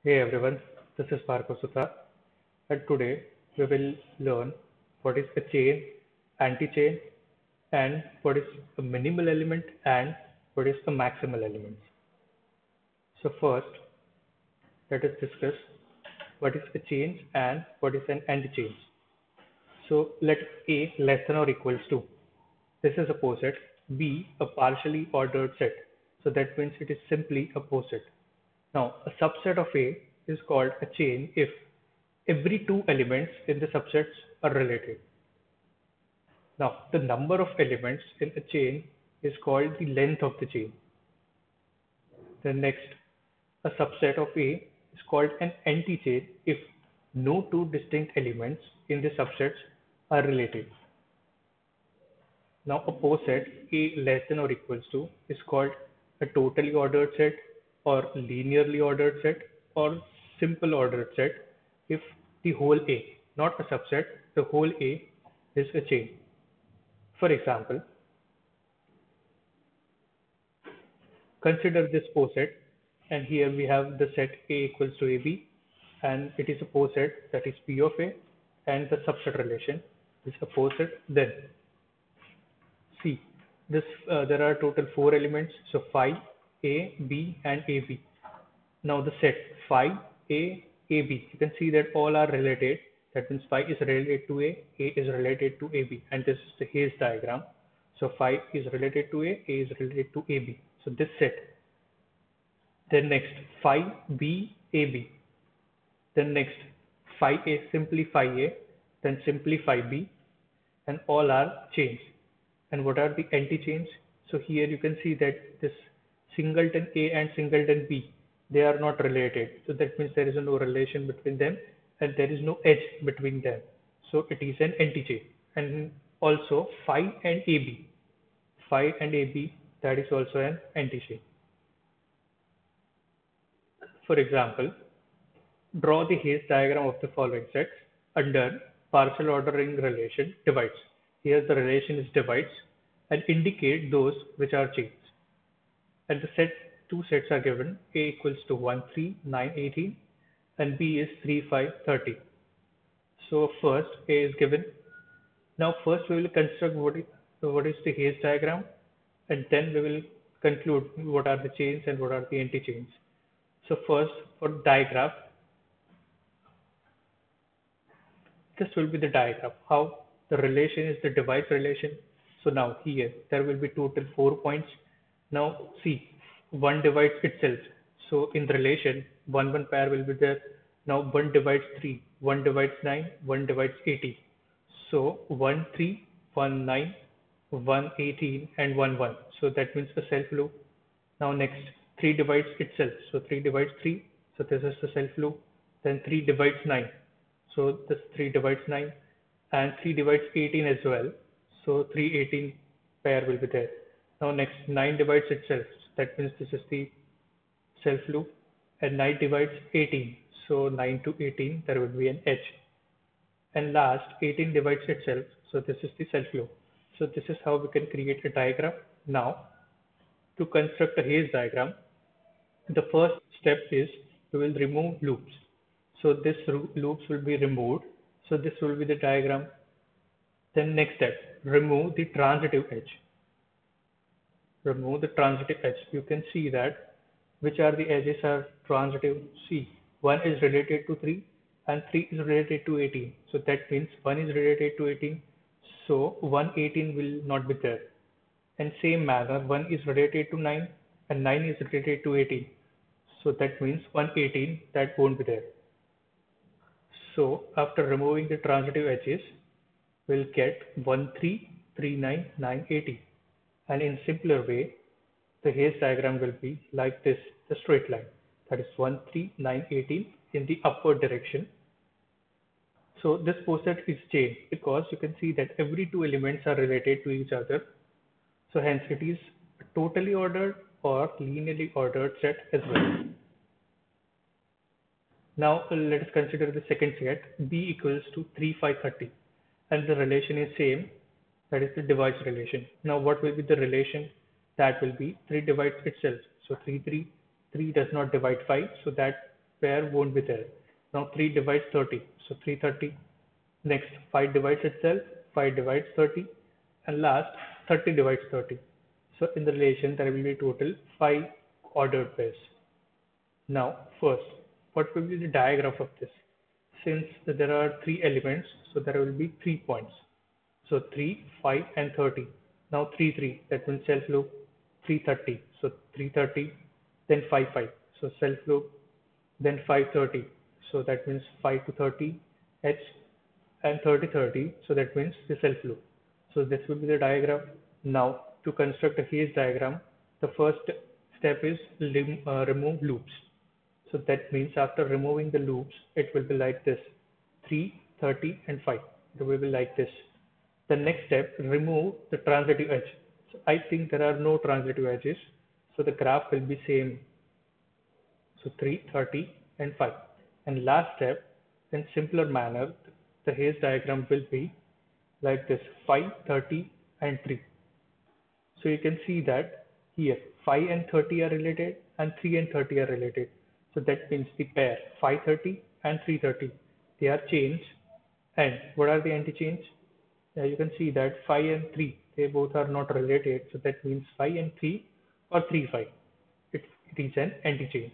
Hey everyone, this is Bhargav Sutta, and today we will learn what is a chain, anti-chain, and what is a minimal element and what is the maximal elements. So first, let us discuss what is a chain and what is an anti-chain. So let A less than or equals to. This is a poset. B a partially ordered set. So that means it is simply a poset. Now, a subset of A is called a chain if every two elements in the subsets are related. Now, the number of elements in a chain is called the length of the chain. Then next, a subset of A is called an anti-chain if no two distinct elements in the subsets are related. Now, a poset A less than or equals to is called a totally ordered set or linearly ordered set or simple ordered set if the whole A, not a subset, the whole A is a chain. For example, consider this poset, and here we have the set A equals to AB, and it is a poset that is P of A, and the subset relation is a poset. Then see this there are total four elements, so phi, A, B, and AB. Now the set phi, A, AB, you can see that all are related. That means phi is related to A is related to AB, and this is the Hayes diagram. So phi is related to A is related to AB. So this set. Then next phi B, AB. Then next phi A, simply phi A, then simply phi B, and all are chains. And what are the anti-chains? So here you can see that this singleton A and singleton B, they are not related. So that means there is no relation between them and there is no edge between them. So it is an anti-chain. And also phi and AB. Phi and AB, that is also an anti-chain. For example, draw the Hayes diagram of the following sets under partial ordering relation divides. Here the relation is divides and indicate those which are chains. And the two sets are given. A equals to 1, 3, 9, 18 and B is 3, 5, 30. So first A is given. Now first we will construct what is the Hayes diagram, and then we will conclude what are the chains and what are the anti-chains. So first for diagram, this will be the diagram, how the relation is the device relation. So now here there will be total 4 points. Now see, 1 divides itself. So in the relation, 1 pair will be there. Now 1 divides 3, 1 divides 9, 1 divides 18. So 1 3, 1 9, 1 18 and 1 1. So that means a self loop. Now next 3 divides itself. So 3 divides 3. So this is the self loop. Then 3 divides 9. So this 3 divides 9 and 3 divides 18 as well. So 318 pair will be there. Now next 9 divides itself. That means this is the self loop, and 9 divides 18. So 9 to 18 there will be an edge. And last 18 divides itself. So this is the self loop. So this is how we can create a diagram. Now to construct a Hayes diagram, the first step is we will remove loops. So this loops will be removed. So this will be the diagram. Then next step, remove the transitive edge. Remove the transitive edge. You can see that which are the edges are transitive. See, 1 is related to 3 and 3 is related to 18. So that means 1 is related to 18. So 118 will not be there. And same manner, 1 is related to 9 and 9 is related to 18. So that means 118 that won't be there. So after removing the transitive edges, we'll get 1 3, 3 9, 9 18. And in simpler way, the Hayes diagram will be like this, the straight line. That is 1 3, 9 18 in the upward direction. So this poset is chain because you can see that every two elements are related to each other. So hence it is a totally ordered or linearly ordered set as well. Now let us consider the second set, B equals to 3 5 30, and the relation is same, that is the divides relation. Now what will be the relation? That will be 3 divides itself. So 3 3 3 does not divide 5, so that pair won't be there. Now 3 divides 30, so 330. Next 5 divides itself, 5 divides 30, and last 30 divides 30. So in the relation there will be total 5 ordered pairs. Now first, what will be the diagram of this? Since there are 3 elements, so there will be 3 points. So 3, 5 and 30. Now 3, 3, that means self loop 330. So 330, then 5, 5. So self loop, then 530. So that means 5 to 30 H, and 30, 30. So that means the self loop. So this will be the diagram. Now to construct a Hayes diagram, the first step is remove loops. So that means after removing the loops, it will be like this: 3, 30 and 5. It will be like this. The next step, remove the transitive edge. So I think there are no transitive edges. So the graph will be same. So 3, 30 and 5. And last step, in simpler manner, the Hayes diagram will be like this: 5, 30 and 3. So you can see that here 5 and 30 are related and 3 and 30 are related. So that means the pair 530 and 330, they are chains. And what are the anti-chains? You can see that 5 and 3, they both are not related. So that means 5 and 3 or 3, 5. It is an anti-chain.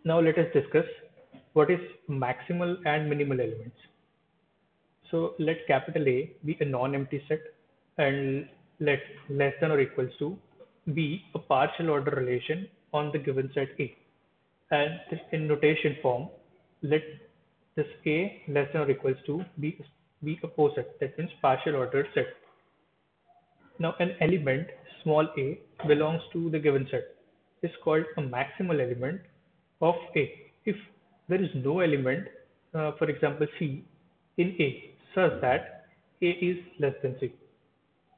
Now let us discuss what is maximal and minimal elements. So let capital A be a non-empty set, and let less than or equals to be a partial order relation on the given set A. And this in notation form, let this A less than or equals to be a poset, that means partial ordered set. Now an element small a belongs to the given set is called a maximal element of A. If there is no element, for example C, in A such that A is less than C.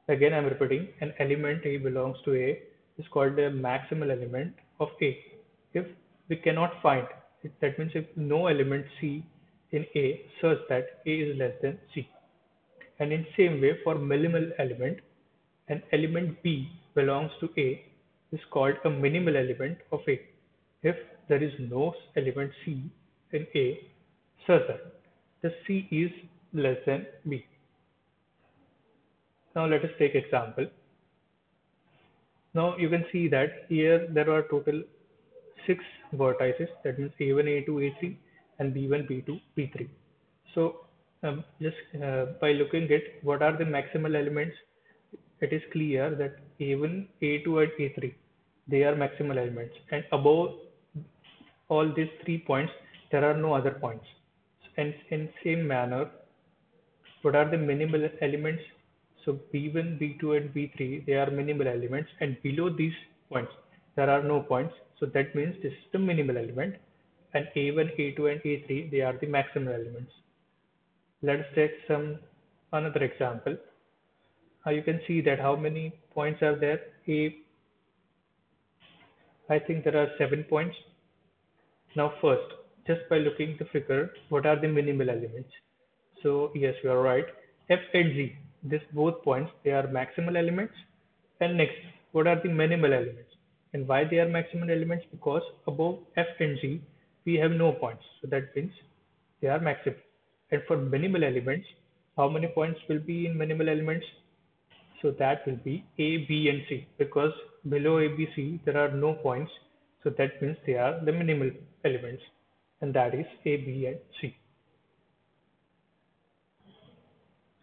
Again, I'm repeating, an element A belongs to A is called a maximal element of A. If we cannot find it, that means if no element C in A such that A is less than C. And in same way, for minimal element, an element B belongs to A is called a minimal element of A. If there is no element C in A such that the C is less than B. Now let us take example. Now you can see that here there are total 6 vertices, that means A1, A2, A3 and B1, B2, B3. So just by looking at what are the maximal elements, it is clear that A1, A2 and A3, they are maximal elements, and above all these 3 points there are no other points. And in same manner, what are the minimal elements? So B1, B2 and B3, they are minimal elements, and below these points there are no points. So that means this is the minimal element, and A1, A2 and A3, they are the maximal elements. Let's take another example. You can see that how many points are there. I think there are 7 points. Now first, just by looking at the figure, what are the minimal elements? So yes, you are right. F and G, this both points, they are maximal elements. And next, what are the minimal elements? And why they are maximal elements? Because above F and G, we have no points. So that means they are maximal. And for minimal elements, how many points will be in minimal elements? So that will be A, B and C, because below A, B, C there are no points. So that means they are the minimal elements, and that is A, B and C.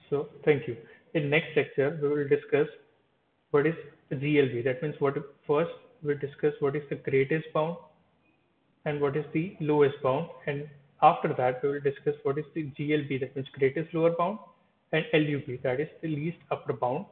So thank you. In next lecture, we will discuss what is GLB. That means first we'll discuss what is the greatest bound and what is the lowest bound. And after that, we will discuss what is the GLB, that means greatest lower bound, and LUB, that is the least upper bound.